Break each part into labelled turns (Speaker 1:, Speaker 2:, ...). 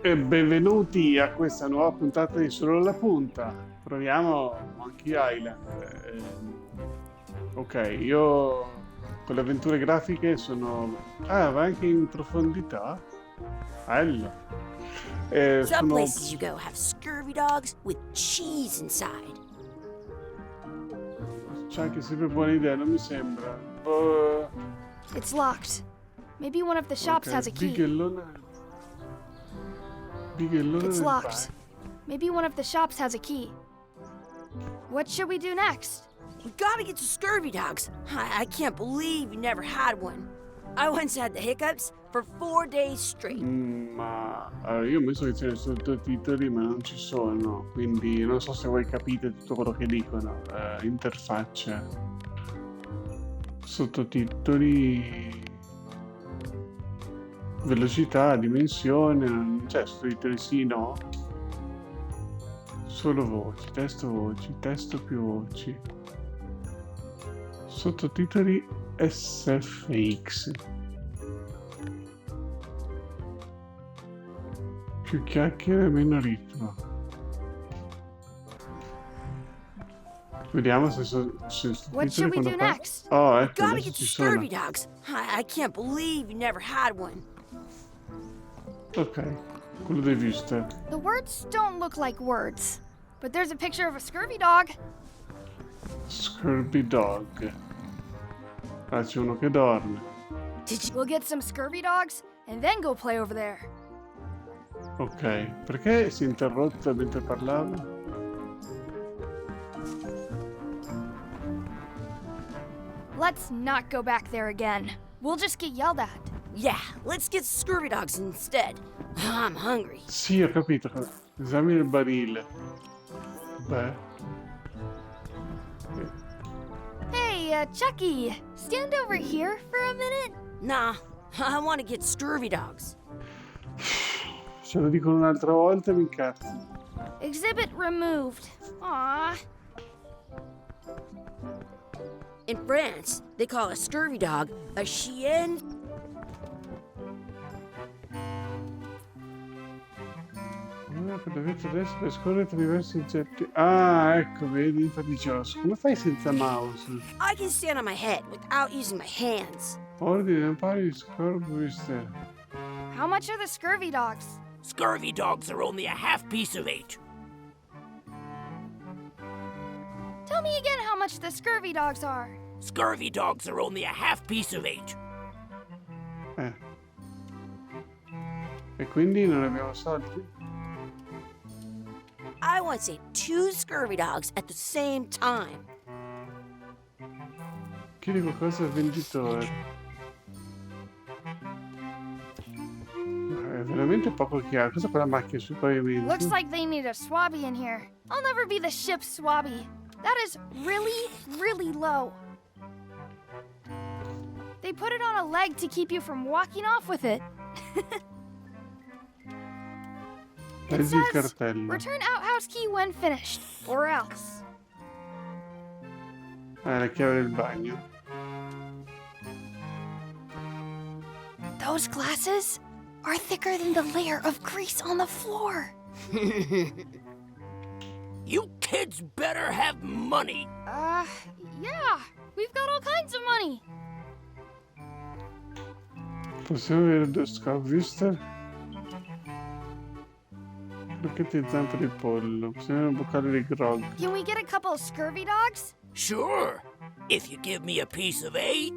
Speaker 1: E benvenuti a questa nuova puntata di Solo la Punta. Proviamo Monkey Island. Ok, io con le avventure grafiche sono... Ah, va anche in profondità? Bello.
Speaker 2: Some
Speaker 1: Sono...
Speaker 2: places you go have scurvy dogs with cheese inside.
Speaker 1: C'è anche sempre buona idea, non mi sembra.
Speaker 3: It's locked. Maybe one of the shops has a key.
Speaker 1: Bighellone
Speaker 3: It's
Speaker 1: del
Speaker 3: locked. Maybe one of the shops has a key. What should we do next?
Speaker 2: We gotta get to scurvy dogs. I can't believe you never had one. I once had the hiccups for 4 days straight.
Speaker 1: Ma allora, io ho messo che c'erano i sottotitoli, ma non ci sono, quindi non so se voi capite tutto quello che dicono. Interfaccia, sottotitoli, velocità, dimensione, non c'è sottotitoli sì, no? Solo voci, testo più voci. Sottotitoli SFX. Più chiacchiere, meno ritmo. Vediamo se
Speaker 3: What should we do next?
Speaker 1: Oh, ecco,
Speaker 2: Gotta
Speaker 1: adesso
Speaker 2: get to
Speaker 1: ci sono.
Speaker 2: scurvy dogs. I can't believe you never had one.
Speaker 1: Ok, quello dei vista.
Speaker 3: The words don't look like words, but there's a picture of a scurvy dog.
Speaker 1: Scurvy dog. Ah, c'è uno che dorme.
Speaker 3: We'll get some scurvy dogs and then go play over there.
Speaker 1: Ok, perché si è interrotta mentre parlava?
Speaker 3: Let's not go back there again. We'll just get yelled at.
Speaker 2: Yeah, let's get scurvy dogs instead. I'm hungry.
Speaker 1: Sì, ho capito. Esamina il barile. Beh.
Speaker 3: Hey, Chucky, stand over here for a minute.
Speaker 2: Nah, I want to get scurvy dogs.
Speaker 1: Se lo dico un'altra volta mi incazzo.
Speaker 3: Exhibit removed. Aww.
Speaker 2: In France, they call a scurvy dog a chien.
Speaker 1: Adesso per scorrere tra diversi oggetti. Ah, ecco, vedi, infatti dicevo, come fai senza mouse?
Speaker 2: I can stand on my head without using my hands.
Speaker 1: Ordine un paio di scorbiste.
Speaker 3: How much are the scurvy dogs?
Speaker 4: Scurvy dogs are only a half piece of 8.
Speaker 3: Tell me again how much the scurvy dogs are.
Speaker 4: Scurvy dogs are only a half piece of 8.
Speaker 1: E quindi non abbiamo soldi?
Speaker 2: I once ate 2 scurvy dogs at the same time.
Speaker 1: Chiedi qualcosa al venditore. È veramente poco chiaro. Cosa fa la macchina sui pavimenti?
Speaker 3: Looks like they need a swabby in here. I'll never be the ship's swabby. That is really, really low. They put it on a leg to keep you from walking off with it. It
Speaker 1: Leggi il
Speaker 3: says,
Speaker 1: cartello.
Speaker 3: return outhouse key when finished, or else.
Speaker 1: La chiave del bagno.
Speaker 3: Those glasses are thicker than the layer of grease on the floor.
Speaker 4: You kids better have money.
Speaker 3: Yeah, we've got all kinds of money.
Speaker 1: Possiamo avere 2 scoviste? Crocchette di zampe di pollo. Possiamo avere un boccale di grog.
Speaker 3: Can we get a couple of scurvy dogs?
Speaker 4: Sure. If you give me a piece of 8,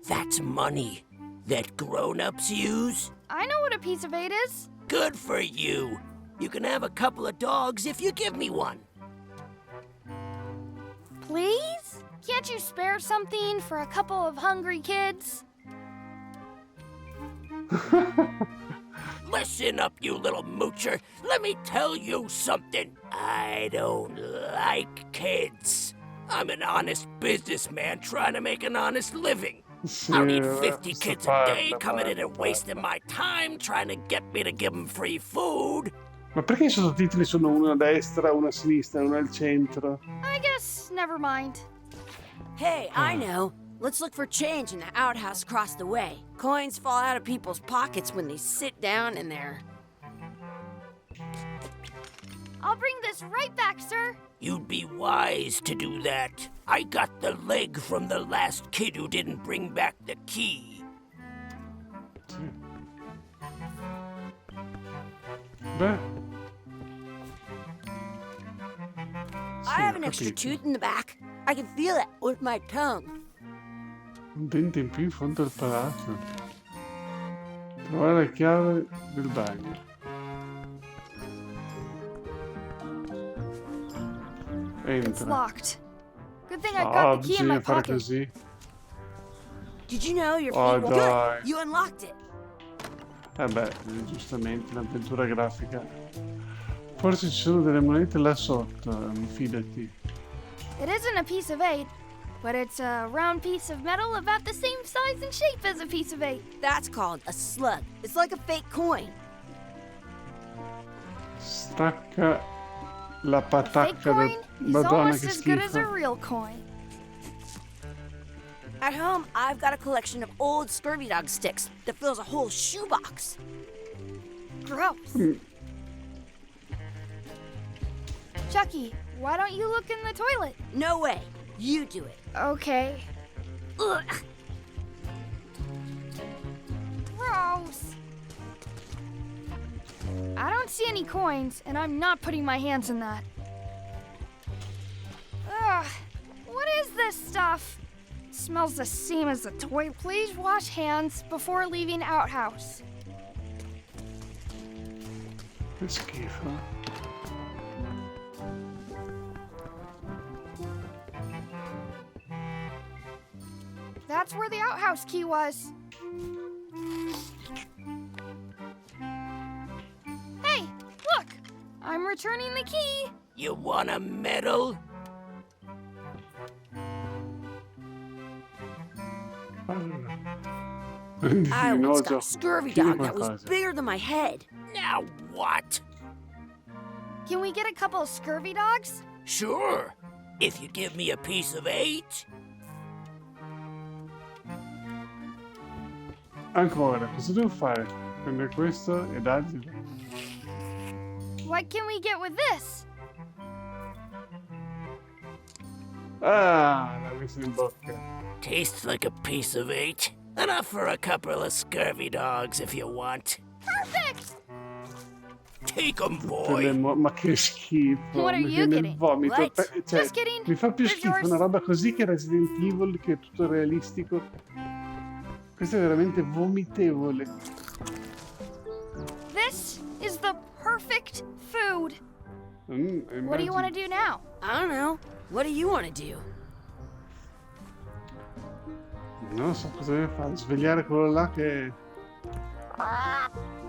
Speaker 4: that's money that grown-ups use.
Speaker 3: I know what a piece of 8 is.
Speaker 4: Good for you. You can have a couple of dogs if you give me one.
Speaker 3: Please? Can't you spare something for a couple of hungry kids?
Speaker 4: Listen up, you little moocher. Let me tell you something. I don't like kids. I'm an honest businessman trying to make an honest living. I don't need 50 kids a day coming in and wasting my time trying to get me to give them free food.
Speaker 1: Ma perché i sottotitoli sono uno a destra, uno a sinistra, uno al centro?
Speaker 3: I guess never mind.
Speaker 2: Hey, I know. Let's look for change in the outhouse across the way. Coins fall out of people's pockets when they sit down in there.
Speaker 3: I'll bring this right back, sir.
Speaker 4: You'd be wise to do that. I got the leg from the last kid who didn't bring back the key.
Speaker 1: Sì. Beh.
Speaker 2: I have an extra tooth in the back. I can feel it with my tongue.
Speaker 1: Un dente in più in fondo al palazzo. Trovare la chiave del bagno.
Speaker 3: It's
Speaker 1: Entra.
Speaker 3: locked. Good thing I got the key in my
Speaker 1: bisogna fare
Speaker 3: pocket.
Speaker 1: così.
Speaker 2: Did you know your
Speaker 1: Oh,
Speaker 2: feet were
Speaker 1: dai.
Speaker 2: good? You unlocked it.
Speaker 1: Beh, giustamente, l'avventura grafica. Forse ci sono delle monete là sotto, fidati.
Speaker 3: It isn't a piece of 8, but it's a round piece of metal about the same size and shape as a piece of 8.
Speaker 2: That's called a slug. It's like a fake coin.
Speaker 1: Stacca la
Speaker 3: A fake
Speaker 1: patacca
Speaker 3: coin
Speaker 1: del...
Speaker 3: is
Speaker 1: Madonna,
Speaker 3: almost
Speaker 1: che
Speaker 3: as good as a
Speaker 1: schifo.
Speaker 3: real coin.
Speaker 2: At home, I've got a collection of old scurvy dog sticks that fills a whole shoebox.
Speaker 3: Gross. Chucky, why don't you look in the toilet?
Speaker 2: No way. You do it.
Speaker 3: Okay.
Speaker 2: Ugh.
Speaker 3: Gross. I don't see any coins, and I'm not putting my hands in that. Ugh. What is this stuff? Smells the same as the toy. Please wash hands before leaving outhouse.
Speaker 1: Che schifo.
Speaker 3: That's where the outhouse key was. Hey, look! I'm returning the key.
Speaker 4: You want a medal?
Speaker 2: I
Speaker 1: No,
Speaker 2: once got
Speaker 1: Gio,
Speaker 2: a scurvy
Speaker 1: chiedi
Speaker 2: dog that was
Speaker 1: qualcosa.
Speaker 2: bigger than my head.
Speaker 4: Now what?
Speaker 3: Can we get a couple of scurvy dogs?
Speaker 4: Sure. If you give me a piece of 8.
Speaker 1: Ancora, cosa devo fare? Prendere questo e darglielo.
Speaker 3: What can we get with this?
Speaker 1: Ah, l'ha messo in bocca.
Speaker 4: Tastes like a piece of 8. Enough for a couple of scurvy dogs if you want.
Speaker 3: Perfect!
Speaker 4: Take 'em,
Speaker 1: Tutte
Speaker 4: boy.
Speaker 1: le ma che schifo.
Speaker 3: What are
Speaker 1: Mi
Speaker 3: you
Speaker 1: viene il
Speaker 3: getting?
Speaker 1: vomito.
Speaker 2: What?
Speaker 1: Cioè,
Speaker 3: Just kidding.
Speaker 1: mi fa più
Speaker 3: Here's
Speaker 1: schifo
Speaker 3: yours.
Speaker 1: una roba così che Resident Evil, che è tutto realistico. Questo è veramente vomitevole.
Speaker 3: This is the perfect food. What do you want to do now?
Speaker 2: I don't know. What do you want to do?
Speaker 1: Non so cosa deve fare. Svegliare quello là che...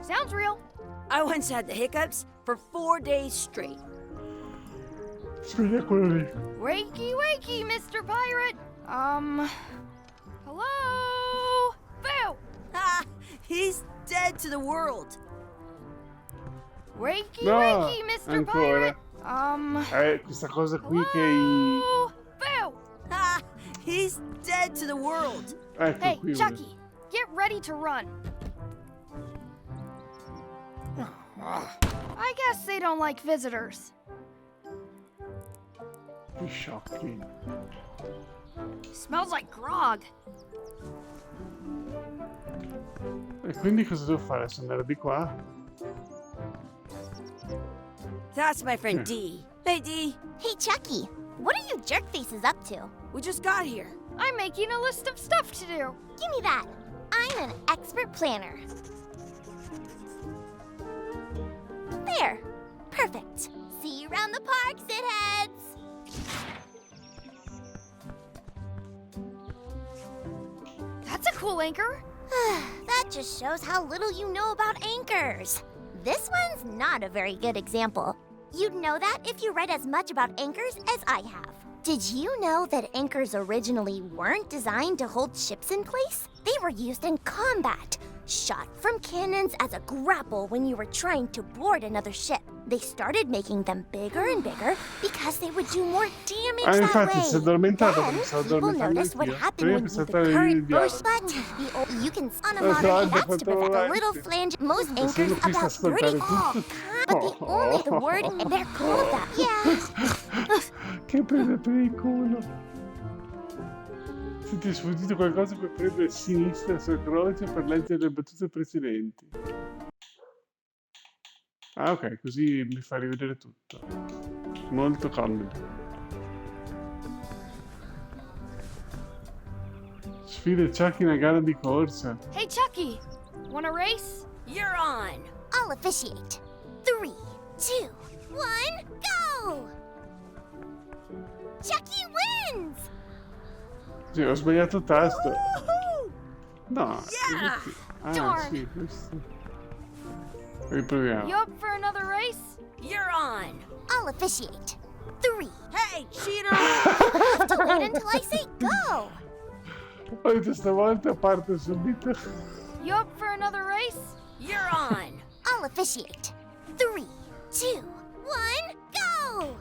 Speaker 3: Sounds real.
Speaker 2: I once had the hiccups for 4 days straight.
Speaker 1: Sveglia quello lì.
Speaker 3: Wakey, wakey, Mr. Pirate. Hello? Boo!
Speaker 2: Ah, he's dead to the world.
Speaker 3: Wakey,
Speaker 1: No,
Speaker 3: wakey, Mr.
Speaker 1: ancora.
Speaker 3: Pirate.
Speaker 1: Questa cosa qui che...
Speaker 3: Hello? Boo!
Speaker 2: Ah, he's dead to the world.
Speaker 1: Ecco
Speaker 3: Hey,
Speaker 1: qui.
Speaker 3: Chucky, get ready to run. I guess they don't like visitors.
Speaker 1: Che sciocchi.
Speaker 3: Smells like grog.
Speaker 1: E quindi cosa devo fare? Adesso andare di qua?
Speaker 2: That's my friend Dee. Hey, Dee.
Speaker 5: Hey, Chucky, what are you jerk faces up to?
Speaker 2: We just got here.
Speaker 3: I'm making a list of stuff to do.
Speaker 5: Give me that. I'm an expert planner. There. Perfect. See you around the park, shitheads.
Speaker 3: That's a cool anchor.
Speaker 5: That just shows how little you know about anchors. This one's not a very good example. You'd know that if you read as much about anchors as I have. Did you know that anchors originally weren't designed to hold ships in place? They were used in combat. shot from cannons as a grapple when you were trying to board another ship. They started making them bigger and bigger because they would do more damage that
Speaker 1: infatti
Speaker 5: way.
Speaker 1: si è addormentato perché mi
Speaker 5: Then
Speaker 1: stavo
Speaker 5: people
Speaker 1: addormentando
Speaker 5: noticed what
Speaker 1: anch'io.
Speaker 5: happened when
Speaker 1: Prima
Speaker 5: the
Speaker 1: saltare il
Speaker 5: current
Speaker 1: diavolo.
Speaker 5: burst. But you can on a
Speaker 1: Guarda,
Speaker 5: modern that's to
Speaker 1: quanto
Speaker 5: prevent a
Speaker 1: avanti.
Speaker 5: little flange. Most
Speaker 1: Sono
Speaker 5: anchors
Speaker 1: qui a
Speaker 5: about
Speaker 1: ascoltare
Speaker 5: 30
Speaker 1: tutto.
Speaker 5: but the only the word and they're called that. Yeah.
Speaker 1: Che prende per il culo. Se ti è sfuggito qualcosa puoi premere a sinistra sul croce per leggere le battute precedenti. Ah, ok, così mi fa rivedere tutto. Molto comodo. Sfida Chucky in una gara di corsa.
Speaker 3: Hey, Chucky, want a race?
Speaker 2: You're on.
Speaker 5: I'll officiate. 3, 2, 1, go! Chucky wins!
Speaker 1: Sì, ho sbagliato il tasto.
Speaker 2: Woohoo!
Speaker 1: No.
Speaker 2: Yeah!
Speaker 1: Ah,
Speaker 3: Darn.
Speaker 1: sì, questo. Riproviamo.
Speaker 3: You up for another race?
Speaker 2: You're on.
Speaker 5: I'll officiate. 3.
Speaker 2: Hey, cheater!
Speaker 5: Have to wait until I say go!
Speaker 1: Ho detto stavolta parto subito.
Speaker 3: You up for another race?
Speaker 2: You're on.
Speaker 5: I'll officiate. 3, 2, 1, go!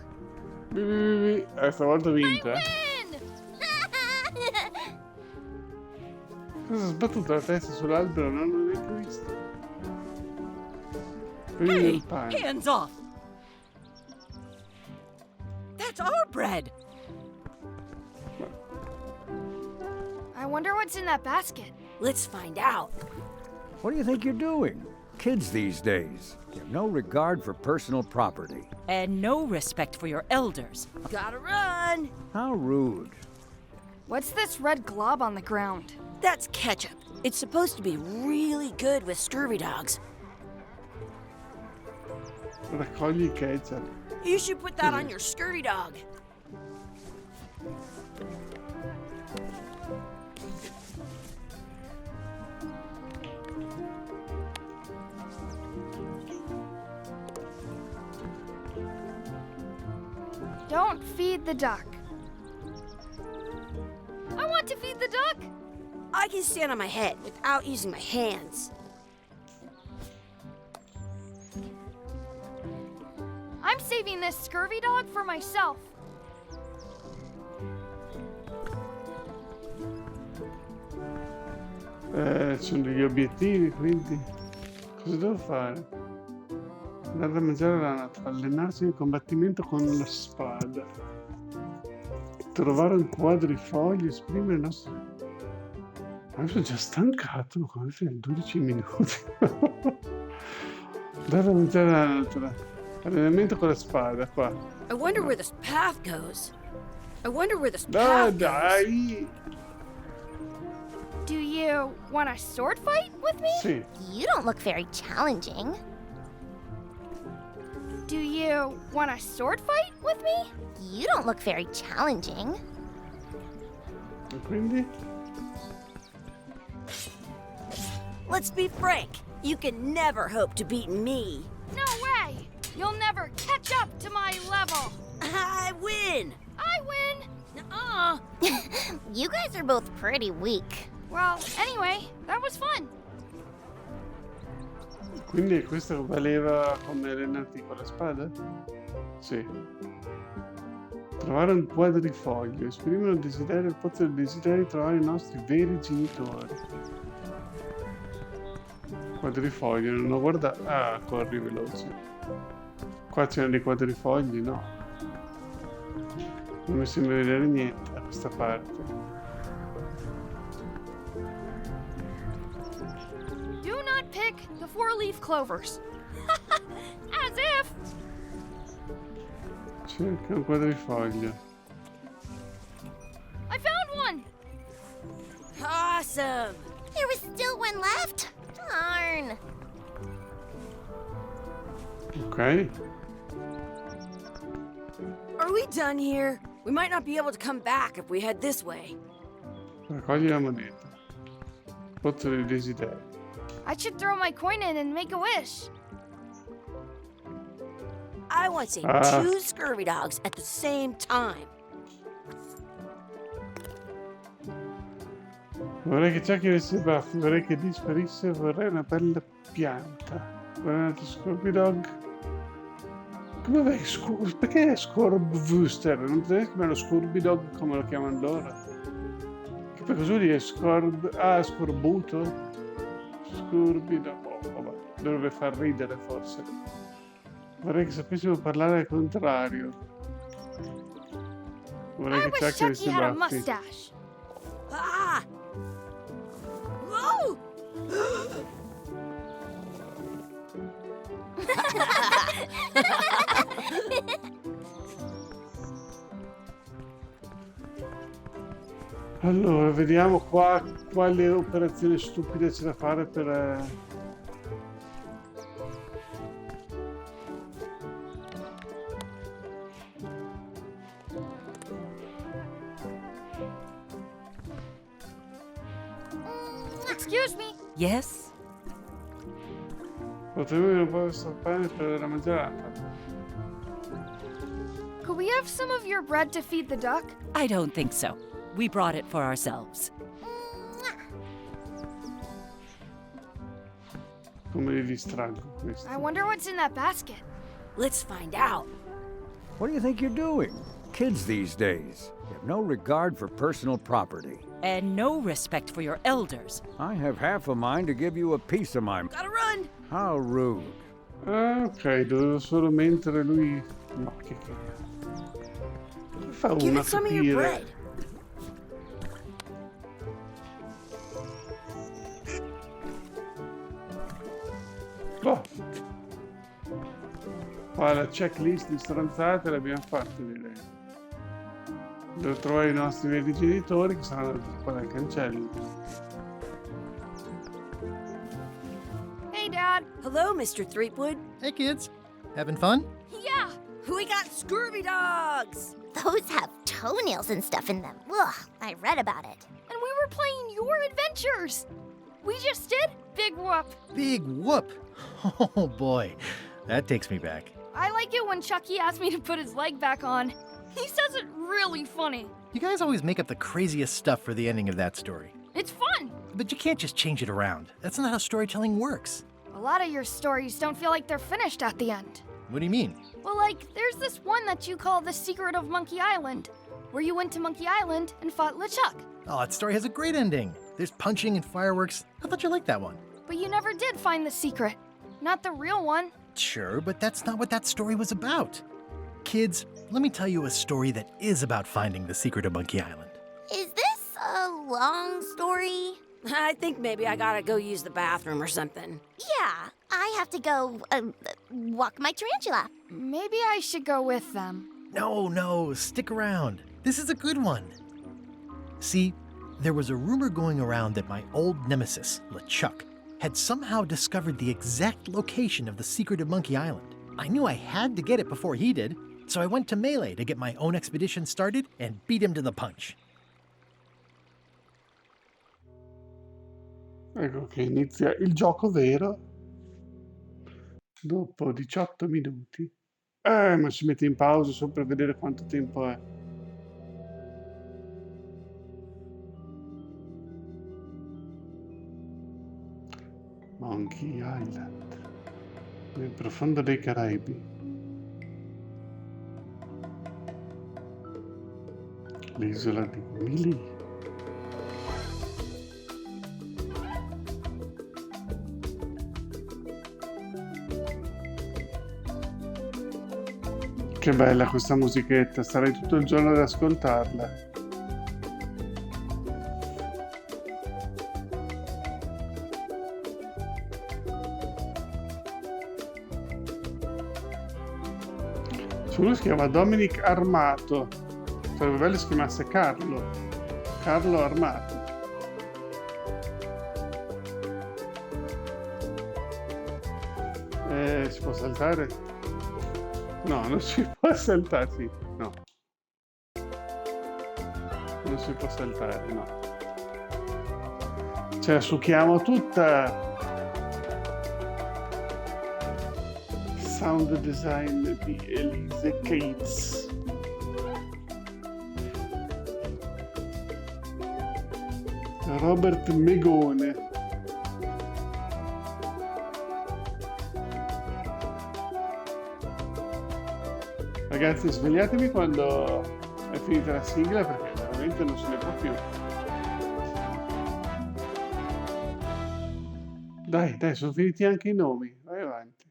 Speaker 1: Stavolta ho vinto, eh.
Speaker 3: Win!
Speaker 1: Cosa ho sbattuto la testa sull'albero? Non l'ho neanche visto. Prendi
Speaker 2: Hey,
Speaker 1: il pane.
Speaker 2: hands off. That's our bread.
Speaker 3: I wonder what's in that basket.
Speaker 2: Let's find out.
Speaker 6: What do you think you're doing? Kids these days have no regard for personal property.
Speaker 7: And no respect for your elders.
Speaker 2: Gotta run.
Speaker 6: How rude.
Speaker 3: What's this red glob on the ground?
Speaker 2: That's ketchup. It's supposed to be really good with scurvy dogs.
Speaker 1: Raccogli il ketchup.
Speaker 2: You should put that on your scurvy dog.
Speaker 3: Don't feed the duck. I want to feed the duck.
Speaker 2: I can stand on my head without using my hands.
Speaker 3: I'm saving this scurvy dog for myself.
Speaker 1: Ci sono degli obiettivi, quindi cosa devo fare? Andare a mangiare la natura, allenarsi nel combattimento con la spada, trovare un quadrifoglio, esprimere il nostro... Ma io sono già stancato, come fai? 12 minuti. Andare a mangiare la natura, allenamento con la spada, qua.
Speaker 2: I wonder where this path goes. I wonder where this
Speaker 1: No,
Speaker 2: path goes.
Speaker 1: dai!
Speaker 3: Do you want a sword fight with me?
Speaker 1: Sì,
Speaker 5: You don't look very challenging.
Speaker 3: Do you want a sword fight with me?
Speaker 5: You don't look very challenging.
Speaker 1: e quindi?
Speaker 2: Let's be frank. You can never hope to beat me.
Speaker 3: No way! You'll never catch up to my level.
Speaker 2: I win.
Speaker 3: I win.
Speaker 5: You guys are both pretty weak.
Speaker 3: Well, anyway, that was fun.
Speaker 1: Quindi questo valeva come allenarti con la spada? Sì. Trovare un quadrifoglio, esprimere il desiderio, il pozzo del desiderio di trovare i nostri veri genitori. Quadrifoglio, non ho guardato. Ah, corri veloce. Qua c'erano dei quadrifogli, no? Non mi sembra vedere niente da questa parte.
Speaker 3: Do not pick the four-leaf clovers. As if.
Speaker 1: Cerca un quadrifoglio.
Speaker 3: I found one.
Speaker 2: Awesome.
Speaker 5: There was still one left? Darn.
Speaker 1: Ok.
Speaker 2: Are we done here? We might not be able to come back if we head this way.
Speaker 1: Raccogli la moneta. Pozzo del desiderio.
Speaker 3: I should throw my coin in and make a wish.
Speaker 2: I want to say
Speaker 1: Ah.
Speaker 2: 2 scurvy dogs at the same time.
Speaker 1: Vorrei che Chucky avesse i baffi, vorrei che disparisse, vorrei una bella pianta. Vorrei un altro Scorby Dog. Come vai? Perché è Scorbwooster? Non potrei chiamarlo Scorby Dog come lo chiamano loro? Che poi cosa vuol dire? Scorbuto? Scorby Dog. Oh, vabbè, dovrebbe far ridere forse. Vorrei che sapessimo parlare al contrario. Vorrei
Speaker 3: I
Speaker 1: che
Speaker 3: wish
Speaker 1: Chucky avesse
Speaker 3: Chucky
Speaker 1: i
Speaker 3: had a
Speaker 1: baffi.
Speaker 3: mustache.
Speaker 2: Ah! Whoa!
Speaker 1: Allora, vediamo qua quale operazione stupida c'è da fare per...
Speaker 3: Excuse me.
Speaker 7: Yes?
Speaker 1: Potremmo avere un po' di pane per la mangiata.
Speaker 3: Could we have some of your bread to feed the duck?
Speaker 7: I don't think so. We brought it for ourselves.
Speaker 1: Come li distraggo questi?
Speaker 3: I wonder what's in that basket.
Speaker 2: Let's find out.
Speaker 6: What do you think you're doing? Kids these days have no regard for personal property.
Speaker 7: And no respect for your elders.
Speaker 6: I have half a mind to give you a piece of my...
Speaker 2: Gotta run.
Speaker 6: How rude.
Speaker 1: Ah, ok, dovevo solo mentre lui... No, che fa
Speaker 2: Give
Speaker 1: uno a
Speaker 2: it some of your
Speaker 1: capire?
Speaker 2: bread.
Speaker 1: Oh. Qua la checklist di stronzate l'abbiamo fatta, direi. Devo trovare i nostri veri genitori che saranno qua dal cancello.
Speaker 3: Hey, Dad.
Speaker 2: Hello, Mr. Threepwood.
Speaker 8: Hey kids, having fun?
Speaker 3: Yeah.
Speaker 2: We got Scurvy Dogs.
Speaker 5: Those have toenails and stuff in them. Ugh, I read about it.
Speaker 3: And we were playing your adventures. We just did? Big whoop.
Speaker 8: Big whoop! Oh boy, that takes me back.
Speaker 3: I like it when Chucky asks me to put his leg back on. He says it really funny.
Speaker 8: You guys always make up the craziest stuff for the ending of that story.
Speaker 3: It's fun.
Speaker 8: But you can't just change it around. That's not how storytelling works.
Speaker 3: A lot of your stories don't feel like they're finished at the end.
Speaker 8: What do you mean?
Speaker 3: Well, like, there's this one that you call The Secret of Monkey Island, where you went to Monkey Island and fought LeChuck.
Speaker 8: Oh, that story has a great ending. There's punching and fireworks. I thought you liked that one.
Speaker 3: But you never did find the secret. Not the real one.
Speaker 8: Sure, but that's not what that story was about. Kids, let me tell you a story that is about finding the secret of Monkey Island.
Speaker 5: Is this a long story?
Speaker 2: I think maybe I gotta go use the bathroom or something.
Speaker 5: Yeah, I have to go walk my tarantula.
Speaker 3: Maybe I should go with them.
Speaker 8: No, stick around. This is a good one. See, there was a rumor going around that my old nemesis, LeChuck, had somehow discovered the exact location of the secret of Monkey Island. I knew I had to get it before he did, so I went to Melee to get my own expedition started and beat him to the punch.
Speaker 1: Ecco che inizia il gioco vero. Dopo 18 minuti. Ma si mette in pausa solo per vedere quanto tempo è. Monkey Island, nel profondo dei Caraibi. L'isola di Mili. Che bella questa musichetta, starei tutto il giorno ad ascoltarla. Uno si chiama Dominic Armato, sarebbe bello si chiamasse Carlo Armato. Si può saltare? No, non si può saltare, sì, no. Non si può saltare, no. Ce la succhiamo tutta. Sound design di Elise Cates. Robert Megone. Ragazzi, svegliatevi quando è finita la sigla perché veramente non se ne può più. Dai, sono finiti anche i nomi. Vai avanti.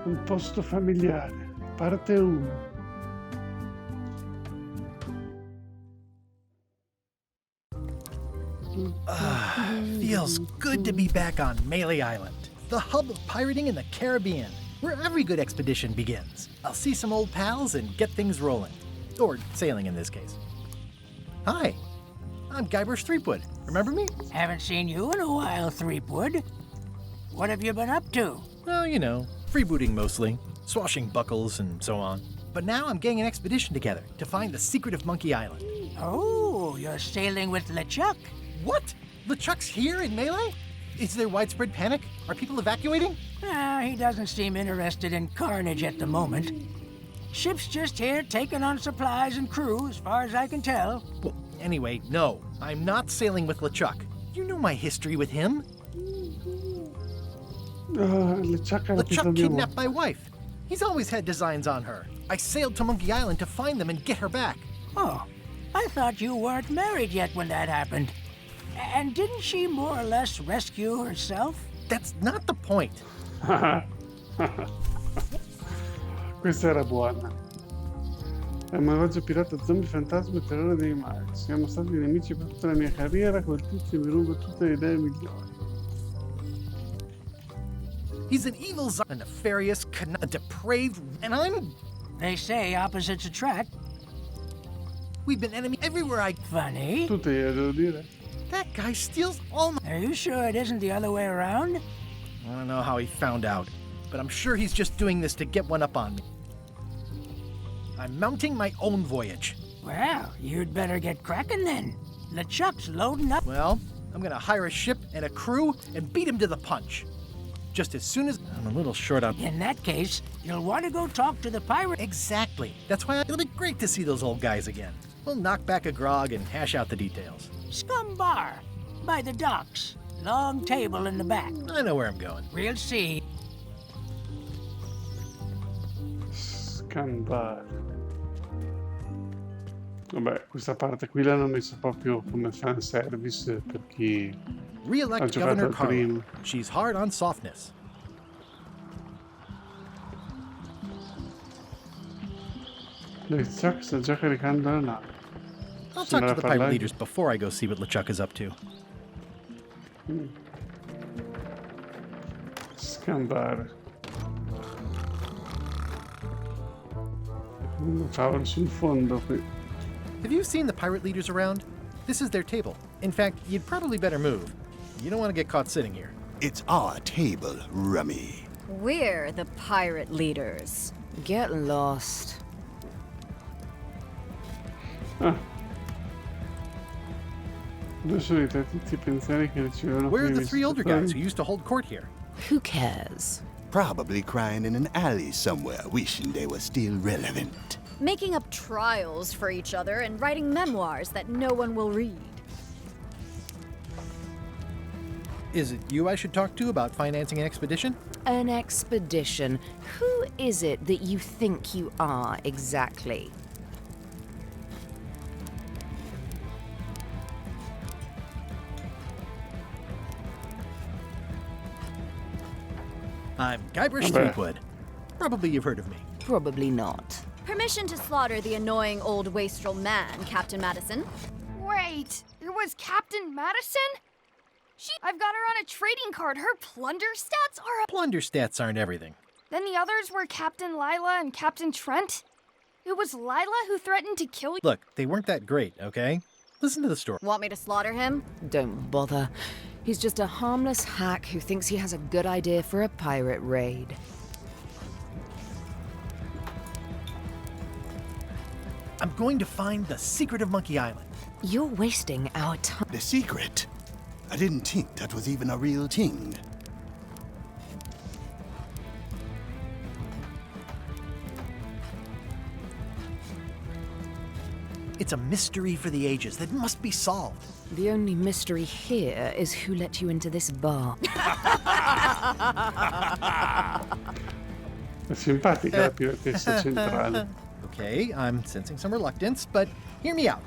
Speaker 1: Un posto familiare, parte 1.
Speaker 8: Feels good to be back on Melee Island, the hub of pirating in the Caribbean, where every good expedition begins. I'll see some old pals and get things rolling. Or sailing in this case. Hi, I'm Guybrush Threepwood. Remember me?
Speaker 4: Haven't seen you in a while, Threepwood. What have you been up to?
Speaker 8: Well, you know, freebooting mostly, swashbuckles and so on. But now I'm getting an expedition together to find the secret of Monkey Island.
Speaker 4: Oh, you're sailing with LeChuck.
Speaker 8: What? LeChuck's here in Melee? Is there widespread panic? Are people evacuating?
Speaker 4: He doesn't seem interested in carnage at the moment. Ship's just here taking on supplies and crew, as far as I can tell.
Speaker 8: Well, anyway, no. I'm not sailing with LeChuck. You know my history with him. LeChuck kidnapped my wife. He's always had designs on her. I sailed to Monkey Island to find them and get her back.
Speaker 4: Oh, I thought you weren't married yet when that happened. And didn't she more or less rescue herself?
Speaker 8: That's not the point.
Speaker 1: Questa era buona. È un malvagio pirata zombie fantasma e terrore dei mari. Siamo stati nemici per tutta la mia carriera, quel tizio mi ruba tutte le idee migliori.
Speaker 8: He's an evil a nefarious, a depraved, and I'm...
Speaker 4: They say opposites attract.
Speaker 8: We've been enemies everywhere I...
Speaker 4: Funny.
Speaker 1: Tutte io devo dire.
Speaker 8: That guy steals all my...
Speaker 4: Are you sure it isn't the other way around?
Speaker 8: I don't know how he found out, but I'm sure he's just doing this to get one up on me. I'm mounting my own voyage.
Speaker 4: Well, you'd better get cracking then. LeChuck's loading up.
Speaker 8: Well, I'm gonna hire a ship and a crew and beat him to the punch. Just as soon as I'm a little short on...
Speaker 4: In that case, you'll want to go talk to the pirate.
Speaker 8: Exactly. That's why it'll be great to see those old guys again. We'll knock back a grog and hash out the details.
Speaker 4: Scum Bar, by the docks. Long table in the back.
Speaker 8: I know where I'm going.
Speaker 4: We'll see.
Speaker 1: Scambare. Vabbè, questa parte qui l'hanno messa proprio come fanservice per chi ha
Speaker 8: Re-elect
Speaker 1: giocato
Speaker 8: Governor
Speaker 1: al
Speaker 8: Carla.
Speaker 1: primo.
Speaker 8: She's hard on softness.
Speaker 1: LeChuck sta già caricando la nave.
Speaker 8: I'll
Speaker 1: Se
Speaker 8: talk
Speaker 1: me
Speaker 8: to
Speaker 1: la
Speaker 8: the pirate
Speaker 1: parlai?
Speaker 8: leaders before I go see what LeChuck is up to.
Speaker 1: Scambare. Un tavolo sul fondo qui.
Speaker 8: Have you seen the pirate leaders around? This is their table. In fact, you'd probably better move. You don't want to get caught sitting here.
Speaker 9: It's our table, Rummy.
Speaker 10: We're the pirate leaders. Get lost.
Speaker 1: Ah. Dove sono i tre tizi pensieri che ricevevano
Speaker 8: Where are
Speaker 1: prima
Speaker 8: the three older
Speaker 1: visitatori?
Speaker 8: guys who used to hold court here?
Speaker 10: Who cares?
Speaker 9: Probably crying in an alley somewhere, wishing they were still relevant.
Speaker 10: Making up trials for each other and writing memoirs that no one will read.
Speaker 8: Is it you I should talk to about financing an expedition?
Speaker 10: An expedition. Who is it that you think you are exactly?
Speaker 8: I'm Guybrush Threepwood. Probably you've heard of me.
Speaker 10: Probably not. Permission to slaughter the annoying old wastrel man, Captain Madison.
Speaker 3: Wait, it was Captain Madison? I've got her on a trading card. Her plunder stats are
Speaker 8: Plunder stats aren't everything.
Speaker 3: Then the others were Captain Lila and Captain Trent. It was Lila who threatened to kill you.
Speaker 8: Look, they weren't that great, okay? Listen to the story.
Speaker 10: Want me to slaughter him? Don't bother. He's just a harmless hack who thinks he has a good idea for a pirate raid.
Speaker 8: I'm going to find the secret of Monkey Island.
Speaker 10: You're wasting our time.
Speaker 9: The secret? I didn't think that was even a real thing.
Speaker 8: It's a mystery for the ages that must be solved.
Speaker 10: The only mystery here is who let you into this bar.
Speaker 1: È simpatica la piratessa centrale.
Speaker 8: Okay, I'm sensing some reluctance, but hear me out.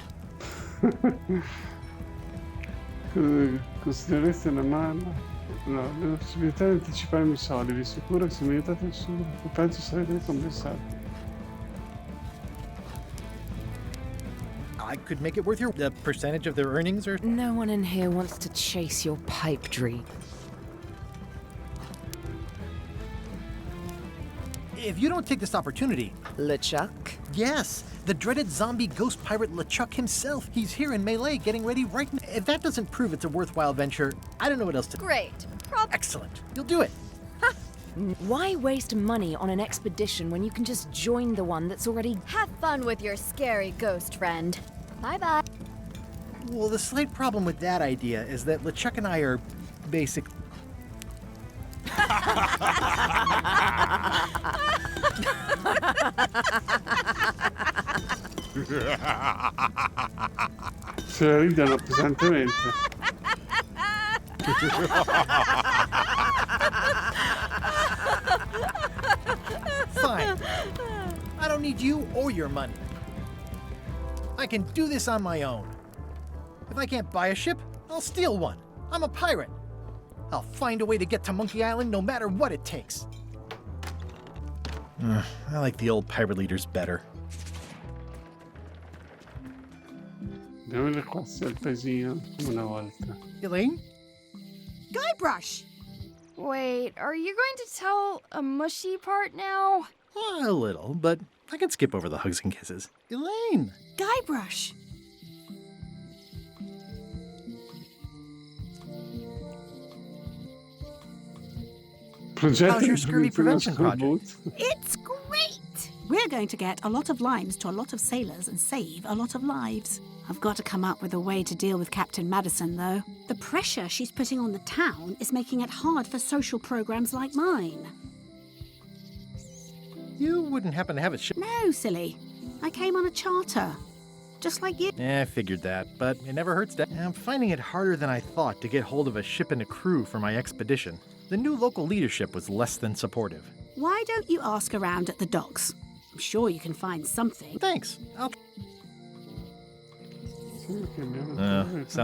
Speaker 1: Considerereste una mano? No, la possibilità di anticiparmi i soldi, vi assicuro che se mi aiutate nessuno, penso sarete ricompensati.
Speaker 8: I could make it worth your percentage of their earnings or...
Speaker 10: No one in here wants to chase your pipe dream.
Speaker 8: If you don't take this opportunity...
Speaker 10: LeChuck?
Speaker 8: Yes, the dreaded zombie ghost pirate LeChuck himself. He's here in Melee getting ready right now. If that doesn't prove it's a worthwhile venture, I don't know what else to...
Speaker 3: Great.
Speaker 8: Excellent. You'll do it.
Speaker 10: Why waste money on an expedition when you can just join the one that's already...
Speaker 11: Have fun with your scary ghost friend. Bye-bye.
Speaker 8: Well, the slight problem with that idea is that LeChuck and I are basic...
Speaker 1: Se la ridono pesantemente.
Speaker 8: Fine. I don't need you or your money. I can do this on my own. If I can't buy a ship, I'll steal one. I'm a pirate. I'll find a way to get to Monkey Island no matter what it takes. I like the old pirate leaders better.
Speaker 1: Andiamo vedere qua se è il paesino come una volta.
Speaker 8: Elaine?
Speaker 3: Guybrush! Wait, are you going to tell a mushy part now?
Speaker 8: A little, but I can skip over the hugs and kisses. Elaine!
Speaker 3: Guybrush!
Speaker 8: How's your scurvy prevention project?
Speaker 12: It's great! We're going to get a lot of limes to a lot of sailors and save a lot of lives. I've got to come up with a way to deal with Captain Madison, though. The pressure she's putting on the town is making it hard for social programs like mine.
Speaker 8: You wouldn't happen to have a ship?
Speaker 12: No, silly. I came on a charter. Just like you.
Speaker 8: I figured that, but it never hurts to... I'm finding it harder than I thought to get hold of a ship and a crew for my expedition. The new local leadership was less than supportive.
Speaker 12: Why don't you ask around at the docks? I'm sure you can find something.
Speaker 8: Thanks.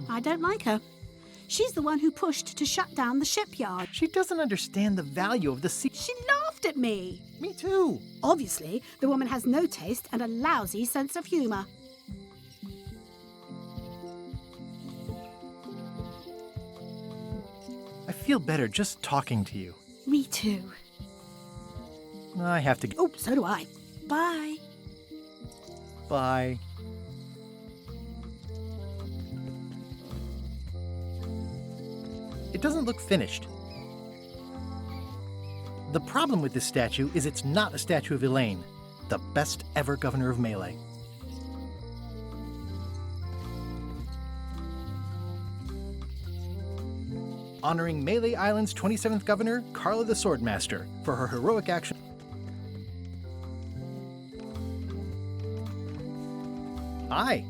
Speaker 12: I don't like her. She's the one who pushed to shut down the shipyard.
Speaker 8: She doesn't understand the value of the sea.
Speaker 12: She laughed at me.
Speaker 8: Me too.
Speaker 12: Obviously, the woman has no taste and a lousy sense of humor.
Speaker 8: I feel better just talking to you.
Speaker 12: Me too.
Speaker 8: I have to...
Speaker 12: Oh, so do I. Bye.
Speaker 8: Bye. It doesn't look finished. The problem with this statue is it's not a statue of Elaine, the best ever governor of Melee. Honoring Melee Island's 27th governor, Carla the Swordmaster, for her heroic action. Aye.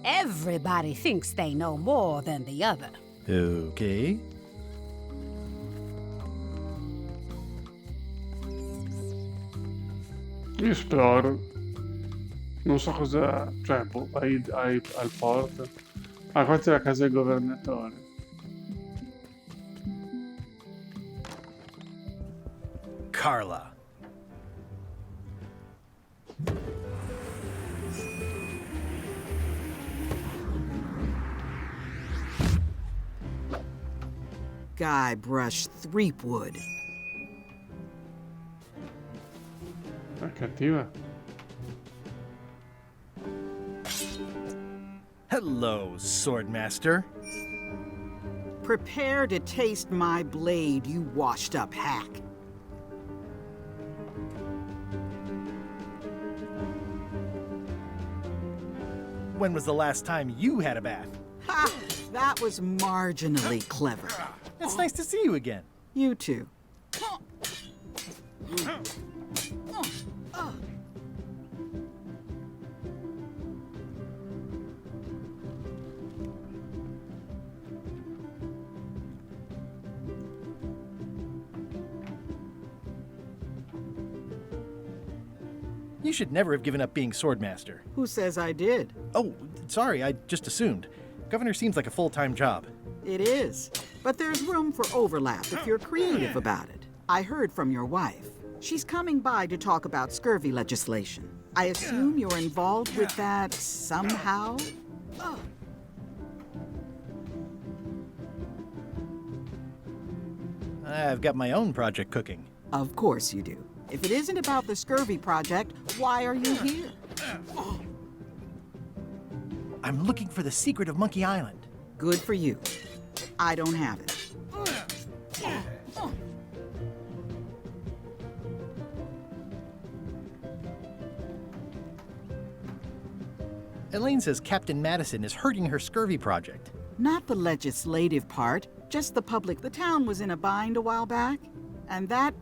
Speaker 12: Everybody thinks they know more than the other.
Speaker 8: Okay.
Speaker 1: Io esploro. Non so cosa... Cioè, vai al porto. Ah, questa è la casa del governatore.
Speaker 8: Carla.
Speaker 13: Guybrush Threepwood.
Speaker 1: È cattiva.
Speaker 8: Hello, Swordmaster.
Speaker 13: Prepare to taste my blade, you washed-up hack.
Speaker 8: When was the last time you had a bath?
Speaker 13: Ha! That was marginally clever.
Speaker 8: It's nice to see you again.
Speaker 13: You too.
Speaker 8: You should never have given up being swordmaster.
Speaker 13: Who says I did?
Speaker 8: Oh, sorry, I just assumed. Governor seems like a full-time job.
Speaker 13: It is. But there's room for overlap if you're creative about it. I heard from your wife. She's coming by to talk about scurvy legislation. I assume you're involved with that somehow?
Speaker 8: I've got my own project cooking.
Speaker 13: Of course you do. If it isn't about the scurvy project, why are you here?
Speaker 8: I'm looking for the secret of Monkey Island.
Speaker 13: Good for you. I don't have it.
Speaker 8: Elaine says Captain Madison is hurting her scurvy project.
Speaker 13: Not the legislative part, just the public. The town was in a bind a while back, and that...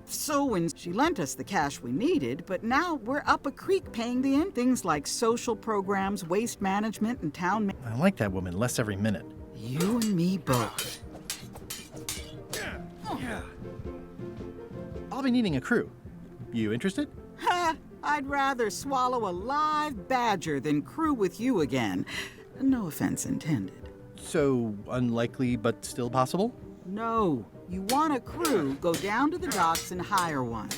Speaker 13: So when she lent us the cash we needed, but now we're up a creek paying the end. Things like social programs, waste management, and town...
Speaker 8: I like that woman less every minute.
Speaker 13: You and me both.
Speaker 8: I'll be needing a crew. You interested?
Speaker 13: Ha! I'd rather swallow a live badger than crew with you again. No offense intended.
Speaker 8: So, unlikely but still possible?
Speaker 13: No. You want a crew, go down to the docks and hire one.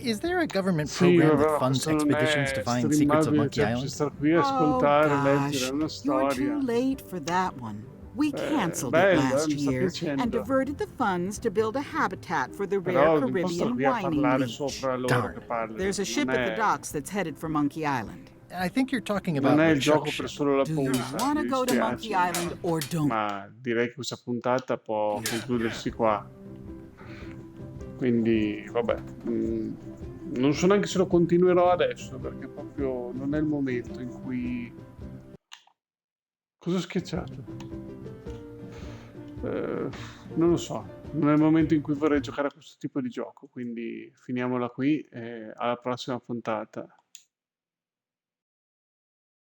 Speaker 8: Is there a government program that funds expeditions to find secrets of Monkey Island?
Speaker 13: Oh gosh, you're too late for that one. We canceled it last year and diverted the funds to build a habitat for the rare Caribbean whining leech.
Speaker 8: Darn.
Speaker 13: There's a ship at the docks that's headed for Monkey Island.
Speaker 8: I think you're talking about
Speaker 1: Non è il
Speaker 8: LeChuck
Speaker 1: gioco
Speaker 8: ship.
Speaker 1: per solo la
Speaker 13: Do you
Speaker 1: punta,
Speaker 13: want to
Speaker 1: mi
Speaker 13: go to
Speaker 1: dispiace.
Speaker 13: Monkey Island or don't?
Speaker 1: Ma direi che questa puntata può concludersi qua. Quindi, vabbè, non so neanche se lo continuerò adesso, perché proprio non è il momento in cui... Cosa ho schiacciato? Non lo so, non è il momento in cui vorrei giocare a questo tipo di gioco, quindi finiamola qui e alla prossima puntata.